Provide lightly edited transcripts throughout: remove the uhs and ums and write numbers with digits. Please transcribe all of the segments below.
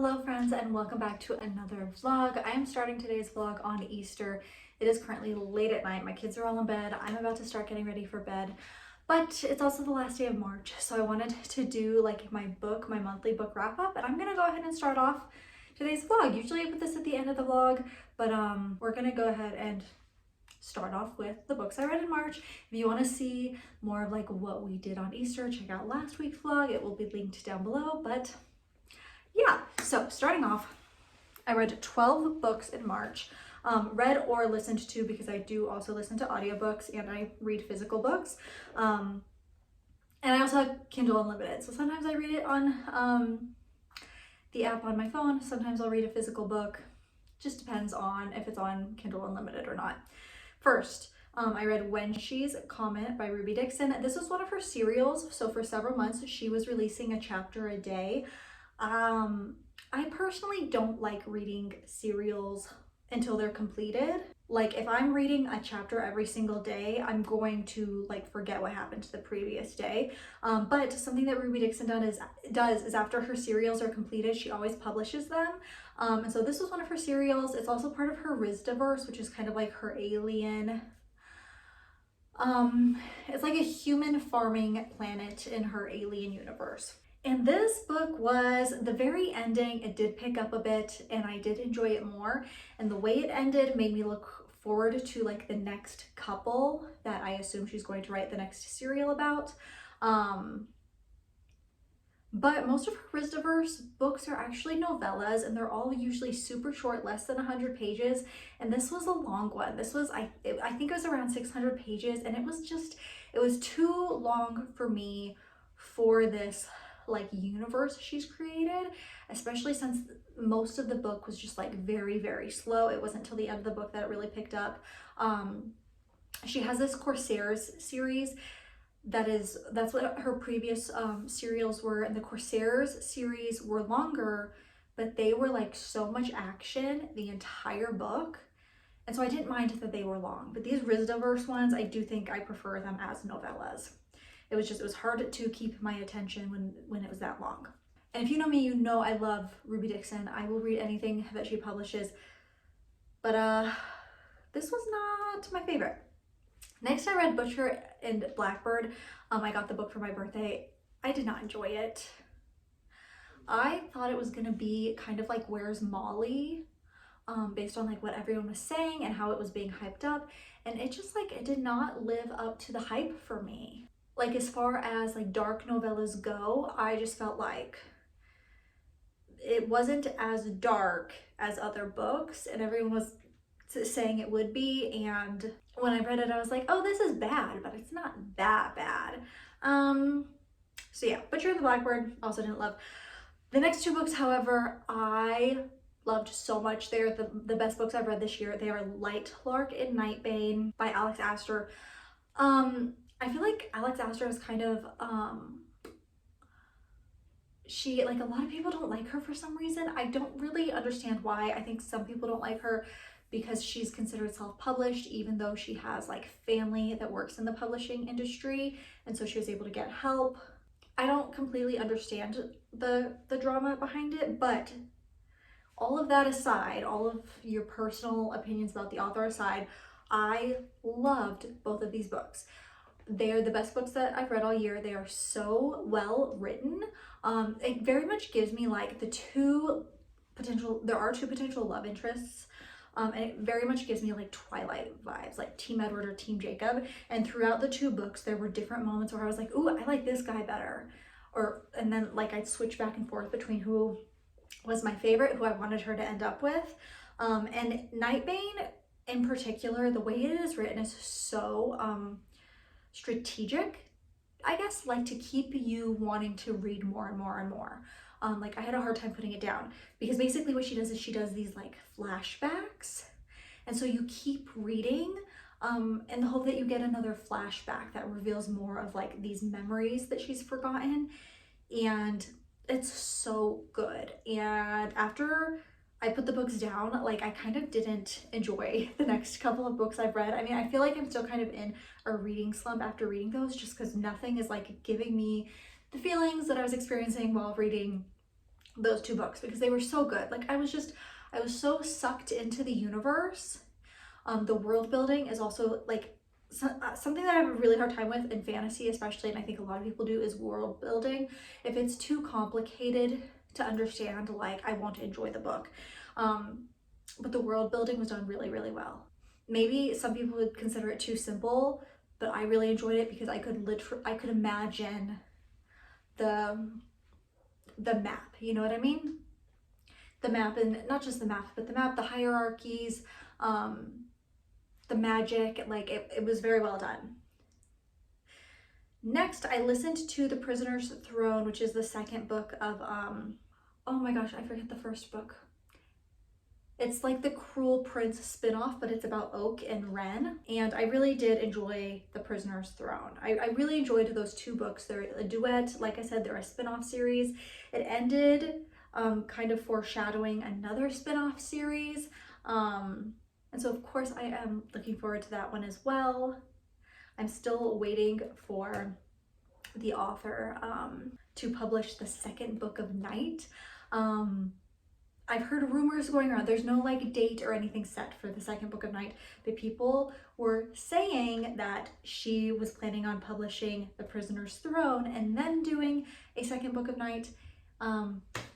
Hello friends and welcome back to another vlog. I am starting today's vlog on Easter. It is currently late at night. My kids are all in bed. I'm about to start getting ready for bed, but it's also the last day of March. So I wanted to do like my monthly book wrap up, and I'm gonna go ahead and start off today's vlog. Usually I put this at the end of the vlog, but we're gonna go ahead and start off with the books I read in March. If you want to see more of like what we did on Easter, check out last week's vlog. It will be linked down below, but yeah, so starting off, I read 12 books in March, read or listened to, because I do also listen to audiobooks and I read physical books. And I also have Kindle Unlimited. So sometimes I read it on the app on my phone. Sometimes I'll read a physical book. Just depends on if it's on Kindle Unlimited or not. First, I read When She's Comet by Ruby Dixon. This was one of her serials. So for several months, she was releasing a chapter a day. I personally don't like reading serials until they're completed. Like if I'm reading a chapter every single day, I'm going to like forget what happened the previous day. But something that Ruby Dixon does is after her serials are completed, she always publishes them. And so this was one of her serials. It's also part of her Rizdaverse, which is kind of like her alien. It's like a human farming planet in her alien universe. And this book was, the very ending, it did pick up a bit and I did enjoy it more. And the way it ended made me look forward to like the next couple that I assume she's going to write the next serial about. But most of her Rizdaverse books are actually novellas, and they're all usually super short, less than 100 pages. And this was a long one. This was, I think it was around 600 pages, and it was too long for me for this like universe she's created, especially since most of the book was just like very, very slow. It wasn't until the end of the book that it really picked up. She has this Corsairs series that's what her previous serials were, and the Corsairs series were longer, but they were like so much action the entire book, and so I didn't mind that they were long. But these Rizdaverse ones, I do think I prefer them as novellas. It was hard to keep my attention when it was that long. And if you know me, you know I love Ruby Dixon. I will read anything that she publishes, but this was not my favorite. Next, I read Butcher and Blackbird. I got the book for my birthday. I did not enjoy it. I thought it was gonna be kind of like Where's Molly, based on like what everyone was saying and how it was being hyped up, and it just like it did not live up to the hype for me. Like as far as like dark novellas go, I just felt like it wasn't as dark as other books, and everyone was saying it would be. And when I read it, I was like, oh, this is bad, but it's not that bad. So yeah, Butcher and the Blackbird, also didn't love. The next two books, however, I loved so much. They're the best books I've read this year. They are Light Lark and Nightbane by Alex Astor. I feel like Alex Astor is kind of, she, like a lot of people don't like her for some reason. I don't really understand why. I think some people don't like her because she's considered self-published, even though she has like family that works in the publishing industry, and so she was able to get help. I don't completely understand the drama behind it, but all of that aside, all of your personal opinions about the author aside, I loved both of these books. They're the best books that I've read all year. They are so well written. It very much gives me like there are two potential love interests. And it very much gives me like Twilight vibes, like Team Edward or Team Jacob. And throughout the two books, there were different moments where I was like, ooh, I like this guy better. And then like I'd switch back and forth between who was my favorite, who I wanted her to end up with. And Nightbane in particular, the way it is written is so strategic, I guess, like to keep you wanting to read more and more and more. Like I had a hard time putting it down, because basically what she does is she does these like flashbacks, and so you keep reading in the hope that you get another flashback that reveals more of like these memories that she's forgotten. And it's so good. And after I put the books down, like I kind of didn't enjoy the next couple of books I've read. I mean, I feel like I'm still kind of in a reading slump after reading those, just because nothing is like giving me the feelings that I was experiencing while reading those two books because they were so good. Like I was so sucked into the universe. The world building is also like something that I have a really hard time with in fantasy, especially, and I think a lot of people do, is world building. If it's too complicated to understand, like I won't enjoy the book. But the world building was done really, really well. Maybe some people would consider it too simple, but I really enjoyed it because I could imagine the map, you know what I mean? The map, and not just the map, but the map, the hierarchies, the magic, like it was very well done. Next, I listened to The Prisoner's Throne, which is the second book of, oh my gosh, I forget the first book. It's like the Cruel Prince spinoff, but it's about Oak and Ren. And I really did enjoy The Prisoner's Throne. I really enjoyed those two books. They're a duet. Like I said, they're a spinoff series. It ended kind of foreshadowing another spinoff series. And so of course I am looking forward to that one as well. I'm still waiting for the author to publish the second book of Night. I've heard rumors going around. There's no like date or anything set for the second book of Night, but people were saying that she was planning on publishing The Prisoner's Throne and then doing a second book of Night. I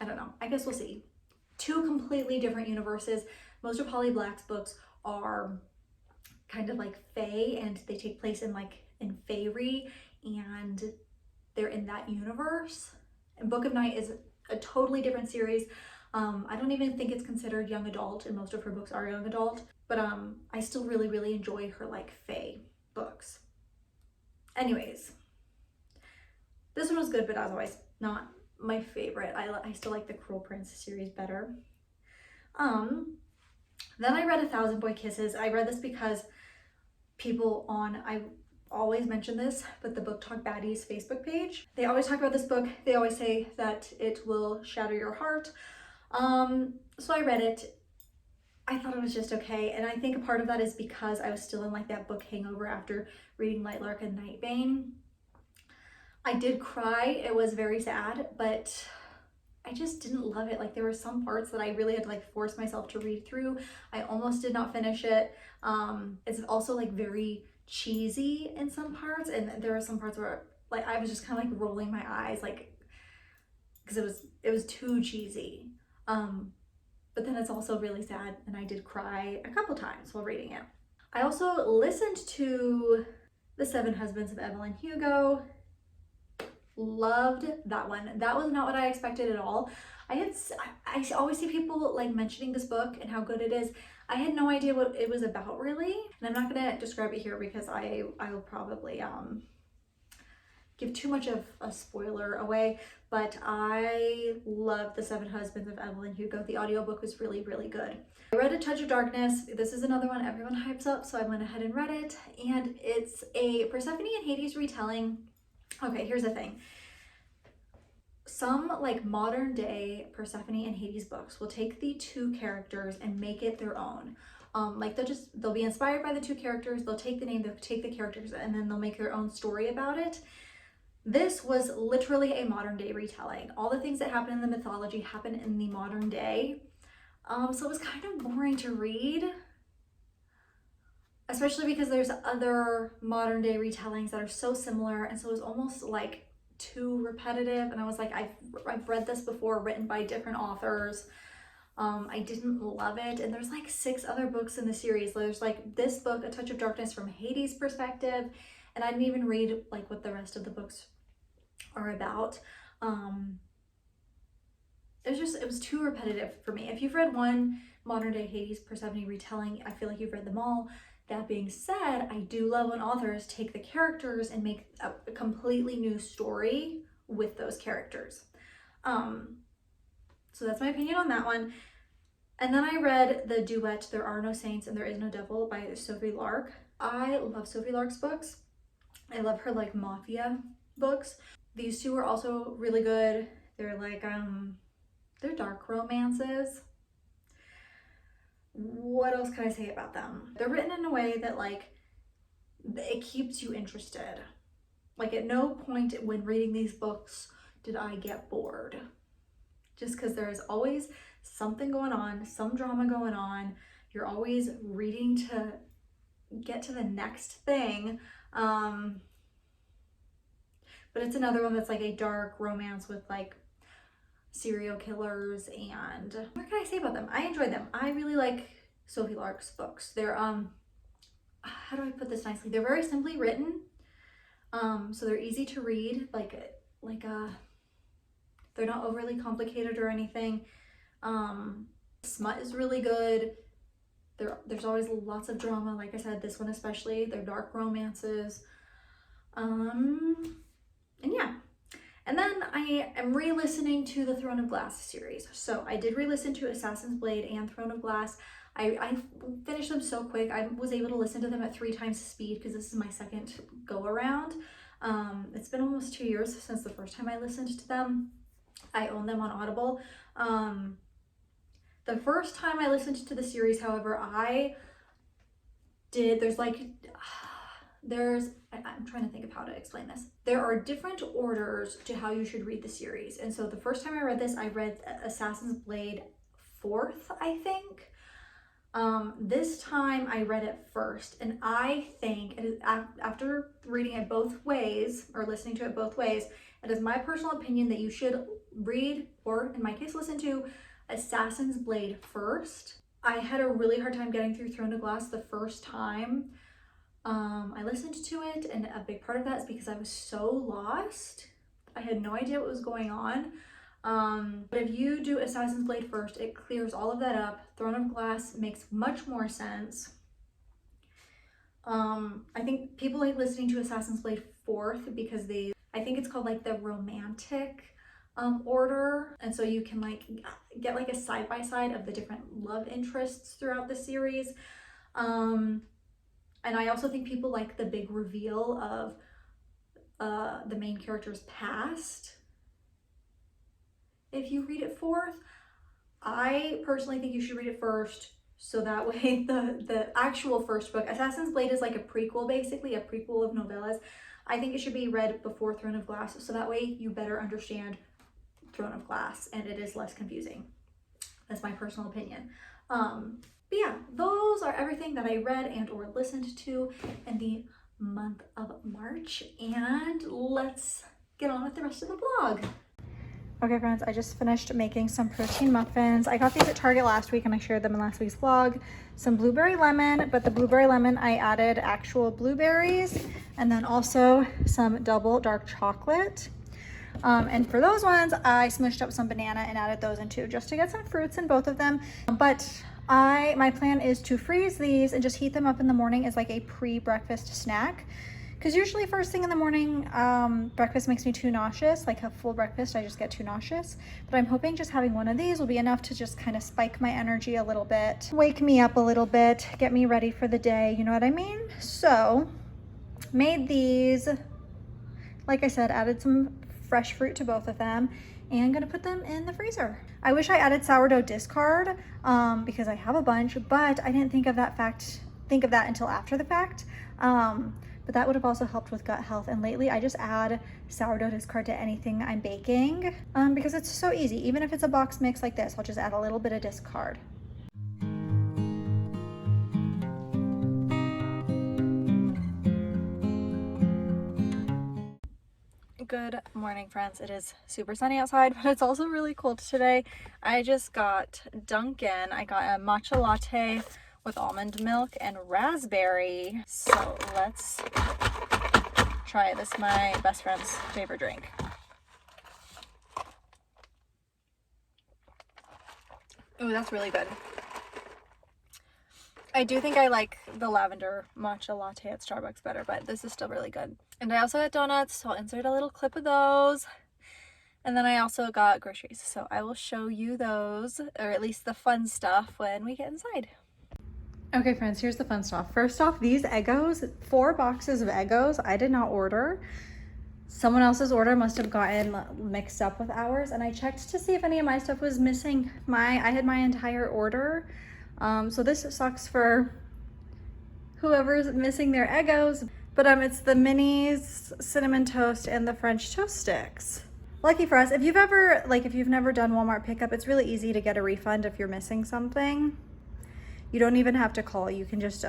don't know. I guess we'll see. Two completely different universes. Most of Holly Black's books are kind of like fae, and they take place in fairy, and they're in that universe. And Book of Night is a totally different series. I don't even think it's considered young adult, and most of her books are young adult, but I still really, really enjoy her like fae books. Anyways, this one was good, but as always, not my favorite. I still like the Cruel Prince series better. Then I read 1,000 Boy Kisses. I read this because people I always mention this, but the Book Talk Baddies Facebook page, they always talk about this book. They always say that it will shatter your heart. So I read it. I thought it was just okay, and I think a part of that is because I was still in like that book hangover after reading Lightlark and Nightbane. I did cry. It was very sad, but I just didn't love it. Like there were some parts that I really had to like force myself to read through. I almost did not finish it. It's also like very cheesy in some parts, and there are some parts where like I was just kind of like rolling my eyes, like because it was too cheesy. But then it's also really sad, and I did cry a couple times while reading it. I also listened to The Seven Husbands of Evelyn Hugo. Loved that one. That was not what I expected at all. I always see people like mentioning this book and how good it is. I had no idea what it was about really, and I'm not gonna describe it here because I will probably give too much of a spoiler away, but I love The Seven Husbands of Evelyn Hugo. The audiobook was really, really good. I read A Touch of Darkness. This is another one everyone hypes up, so I went ahead and read it, and it's a Persephone and Hades retelling. Okay, here's the thing. Some like modern day Persephone and Hades books will take the two characters and make it their own. Like they'll be inspired by the two characters, they'll take the name, they'll take the characters, and then they'll make their own story about it. This was literally a modern day retelling. All the things that happen in the mythology happen in the modern day. So it was kind of boring to read, especially because there's other modern day retellings that are so similar, and so it was almost like too repetitive, and I was like, I've read this before, written by different authors. I didn't love it, and there's like 6 other books in the series. There's like this book, A Touch of Darkness, from Hades' perspective, and I didn't even read like what the rest of the books are about. It was too repetitive for me. If you've read one modern day Hades Persephone retelling, I feel like you've read them all. That being said, I do love when authors take the characters and make a completely new story with those characters. So that's my opinion on that one. And then I read the duet There Are No Saints and There Is No Devil by Sophie Lark. I love Sophie Lark's books. I love her like mafia books. These two are also really good. They're like they're dark romances. What else can I say about them? They're written in a way that like it keeps you interested. Like at no point when reading these books did I get bored. just because there is always something going on, some drama going on. You're always reading to get to the next thing. But it's another one that's like a dark romance with like serial killers. And what can I say about them? I enjoyed them. I really like Sophie Lark's books. They're how do I put this nicely? They're very simply written. So they're easy to read, they're not overly complicated or anything. Smut is really good. There's always lots of drama, like I said, this one especially. They're dark romances. And yeah. And then I am re-listening to the Throne of Glass series. So I did re-listen to Assassin's Blade and Throne of Glass. I finished them so quick. I was able to listen to them at 3 times speed because this is my second go around. It's been almost 2 years since the first time I listened to them. I own them on Audible. The first time I listened to the series, however, I'm trying to think of how to explain this. There are different orders to how you should read the series. And so the first time I read this, I read Assassin's Blade 4th, I think. This time I read it first, and I think after reading it both ways or listening to it both ways, it is my personal opinion that you should read, or in my case listen to, Assassin's Blade first. I had a really hard time getting through Throne of Glass the first time I listened to it, and a big part of that is because I was so lost. I had no idea what was going on. But if you do Assassin's Blade first, it clears all of that up. Throne of Glass makes much more sense. I think people like listening to Assassin's Blade 4th because I think it's called like the romantic order. And so you can like get like a side-by-side of the different love interests throughout the series. And I also think people like the big reveal of the main character's past. If you read it 4th, I personally think you should read it first, so that way the actual first book, Assassin's Blade, is like a prequel, basically a prequel of novellas. I think it should be read before Throne of Glass, so that way you better understand Throne of Glass and it is less confusing. That's my personal opinion. But yeah, those are everything that I read and or listened to in the month of March, and let's get on with the rest of the vlog. Okay friends, I just finished making some protein muffins. I got these at Target last week and I shared them in last week's vlog. Some blueberry lemon, but the blueberry lemon I added actual blueberries, and then also some double dark chocolate. And for those ones, I smushed up some banana and added those in too, just to get some fruits in both of them. But my plan is to freeze these and just heat them up in the morning as like a pre-breakfast snack. Because usually first thing in the morning, breakfast makes me too nauseous. Like a full breakfast, I just get too nauseous. But I'm hoping just having one of these will be enough to just kind of spike my energy a little bit, wake me up a little bit, get me ready for the day, you know what I mean? So, made these, like I said, added some fresh fruit to both of them, and I'm gonna put them in the freezer. I wish I added sourdough discard because I have a bunch, but I didn't think of that until after the fact. But that would have also helped with gut health. And lately I just add sourdough discard to anything I'm baking because it's so easy. Even if it's a box mix like this, I'll just add a little bit of discard. Good morning, friends. It is super sunny outside, but it's also really cold today. I just got Dunkin'. I got a matcha latte with almond milk and raspberry. So let's try this. My best friend's favorite drink. Ooh, that's really good. I do think I like the lavender matcha latte at Starbucks better, but this is still really good. And I also got donuts, so I'll insert a little clip of those. And then I also got groceries, so I will show you those, or at least the fun stuff, when we get inside. Okay friends, here's the fun stuff. First off, these Eggos, 4 boxes of Eggos, I did not order. Someone else's order must have gotten mixed up with ours, and I checked to see if any of my stuff was missing. I had my entire order. So this sucks for whoever's missing their Eggos, but it's the minis, cinnamon toast, and the French toast sticks. Lucky for us, if you've ever, like if you've never done Walmart pickup, it's really easy to get a refund if you're missing something. You don't even have to call. You can just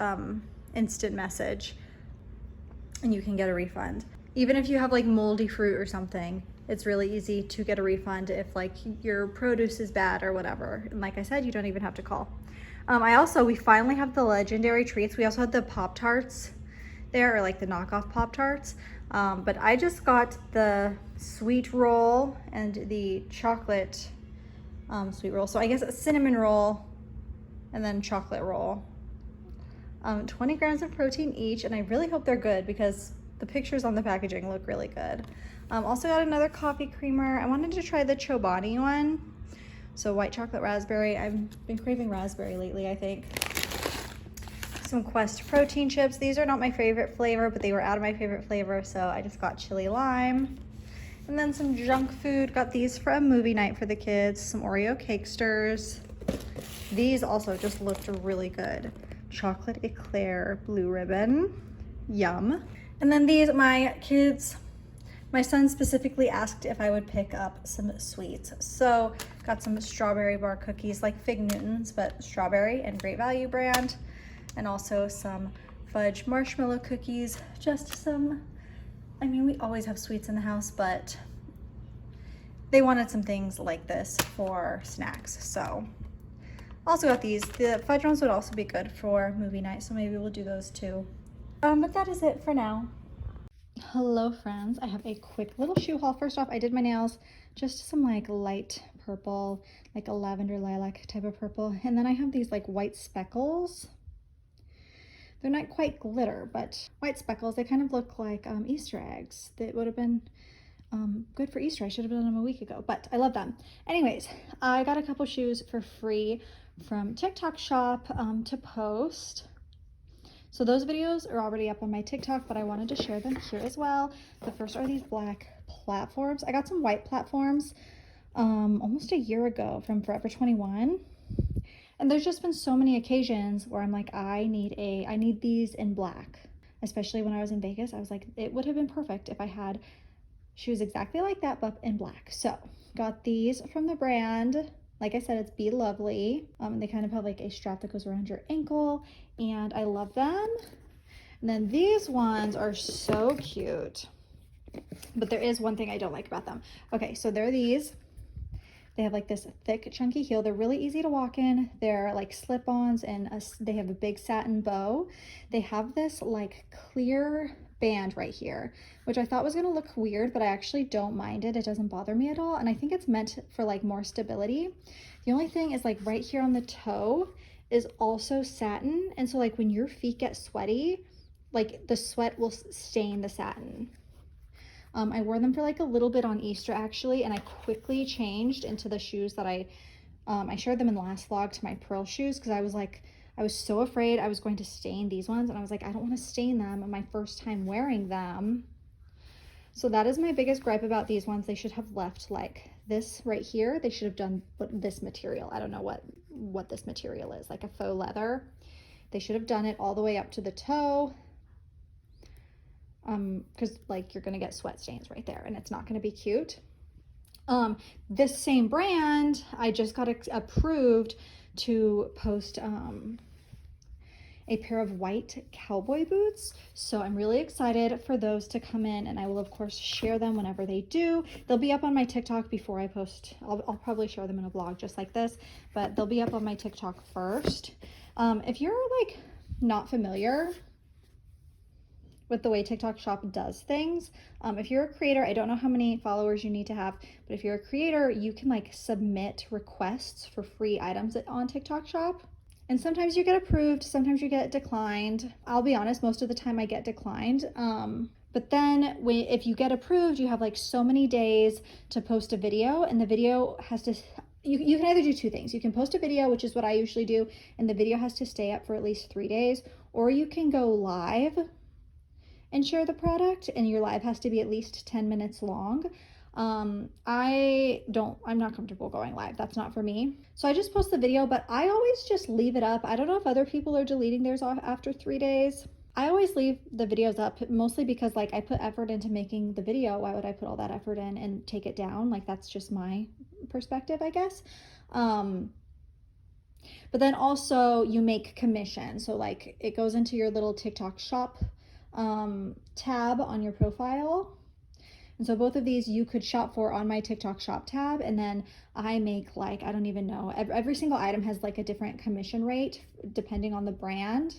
instant message and you can get a refund. Even if you have like moldy fruit or something, it's really easy to get a refund if like your produce is bad or whatever. And like I said, you don't even have to call. We finally have the legendary treats. We also had the Pop-Tarts there, or like the knockoff Pop-Tarts. But I just got the sweet roll and the chocolate sweet roll. So I guess a cinnamon roll and then chocolate roll. 20 grams of protein each, and I really hope they're good because the pictures on the packaging look really good. Also got another coffee creamer. I wanted to try the Chobani one. So white chocolate raspberry. I've been craving raspberry lately, I think. Some Quest protein chips. These are not my favorite flavor, but they were out of my favorite flavor, so I just got chili lime. And then some junk food. Got these for a movie night for the kids. Some Oreo cake stirs. These also just looked really good. Chocolate eclair blue ribbon. Yum. And then these, my son specifically asked if I would pick up some sweets. So got some strawberry bar cookies, like Fig Newtons, but strawberry and Great Value brand. And also some fudge marshmallow cookies. Just some, I mean, we always have sweets in the house, but they wanted some things like this for snacks. So also got these. The fudge ones would also be good for movie night, so maybe we'll do those too. But that is it for now. Hello friends, I have a quick little shoe haul. First off, I did my nails, just some like light purple, like a lavender lilac type of purple. And then I have these like white speckles. They're not quite glitter, but white speckles. They kind of look like Easter eggs. That would have been good for Easter. I should have done them a week ago, but I love them. Anyways, I got a couple shoes for free from TikTok shop to post. So those videos are already up on my TikTok, but I wanted to share them here as well. The first are these black platforms. I got some white platforms almost a year ago from Forever 21. And there's just been so many occasions where I'm like, I need these in black. Especially when I was in Vegas, I was like, it would have been perfect if I had shoes exactly like that, but in black. So got these from the brand. Like I said, it's Be Lovely. They kind of have like a strap that goes around your ankle, and I love them. And then these ones are so cute, but there is one thing I don't like about them. Okay, so they're these. They have like this thick, chunky heel. They're really easy to walk in. They're like slip-ons, and they have a big satin bow. They have this like clear band right here, which I thought was gonna look weird, but I actually don't mind it. It doesn't bother me at all, and I think it's meant for like more stability. The only thing is like right here on the toe is also satin, and so like when your feet get sweaty, like the sweat will stain the satin. I wore them for like a little bit on Easter actually, and I quickly changed into the shoes that I shared them in the last vlog to my pearl shoes, because I was so afraid I was going to stain these ones, and I was like, I don't want to stain them on my first time wearing them. So that is my biggest gripe about these ones. They should have left like this right here. They should have done this material. I don't know what this material is, like a faux leather. They should have done it all the way up to the toe, because like you're gonna get sweat stains right there and it's not gonna be cute. This same brand, I just got approved to post a pair of white cowboy boots, so I'm really excited for those to come in, and I will of course share them whenever they do. They'll be up on my TikTok before I post. I'll probably share them in a vlog just like this, but they'll be up on my TikTok first. If you're like not familiar with the way TikTok shop does things, if you're a creator, I don't know how many followers you need to have, but if you're a creator, you can like submit requests for free items on TikTok shop. And sometimes you get approved, sometimes you get declined. I'll be honest, most of the time I get declined. But then if you get approved, you have like so many days to post a video, and the video has to, you can either do two things. You can post a video, which is what I usually do, and the video has to stay up for at least 3 days, or you can go live and share the product, and your live has to be at least 10 minutes long. I'm not comfortable going live. That's not for me. So I just post the video, but I always just leave it up. I don't know if other people are deleting theirs off after 3 days. I always leave the videos up mostly because like I put effort into making the video. Why would I put all that effort in and take it down? Like that's just my perspective, I guess. Um, but then also you make commission. So like it goes into your little TikTok shop tab on your profile. And so both of these you could shop for on my TikTok shop tab. And then I make like, I don't even know, every single item has like a different commission rate depending on the brand.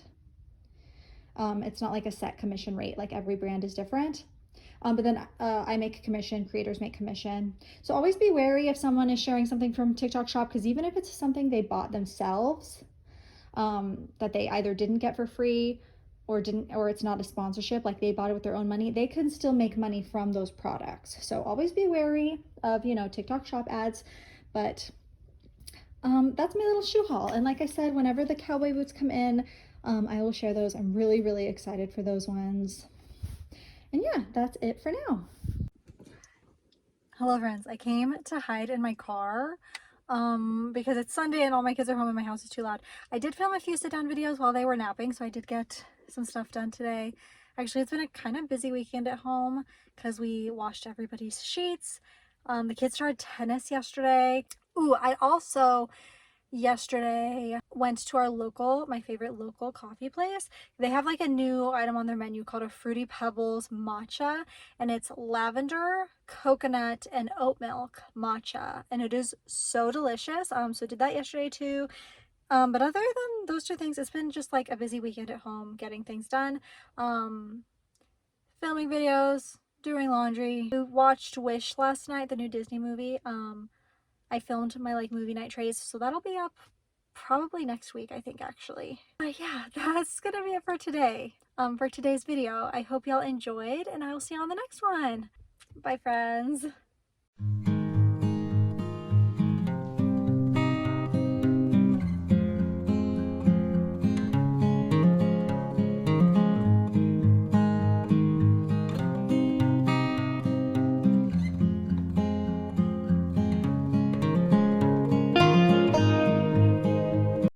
It's not like a set commission rate, like every brand is different. But then I make commission, creators make commission. So always be wary if someone is sharing something from TikTok shop, because even if it's something they bought themselves, that they either didn't get for free or it's not a sponsorship, like they bought it with their own money, they can still make money from those products. So always be wary of, you know, TikTok shop ads. But that's my little shoe haul. And like I said, whenever the cowboy boots come in, I will share those. I'm really, really excited for those ones. And yeah, that's it for now. Hello friends, I came to hide in my car because it's Sunday and all my kids are home and my house is too loud. I did film a few sit down videos while they were napping, so I did get some stuff done today. Actually, it's been a kind of busy weekend at home because we washed everybody's sheets. The kids started tennis yesterday. Ooh, I also yesterday went to our local, my favorite local coffee place. They have like a new item on their menu called a Fruity Pebbles matcha, and it's lavender, coconut, and oat milk matcha, and it is so delicious. So did that yesterday too. But other than those two things, it's been just like a busy weekend at home getting things done. Filming videos, doing laundry. We watched Wish last night, the new Disney movie. I filmed my like movie night trays, so that'll be up probably next week, I think, actually. But yeah, that's gonna be it for today. For today's video. I hope y'all enjoyed, and I will see you on the next one. Bye, friends.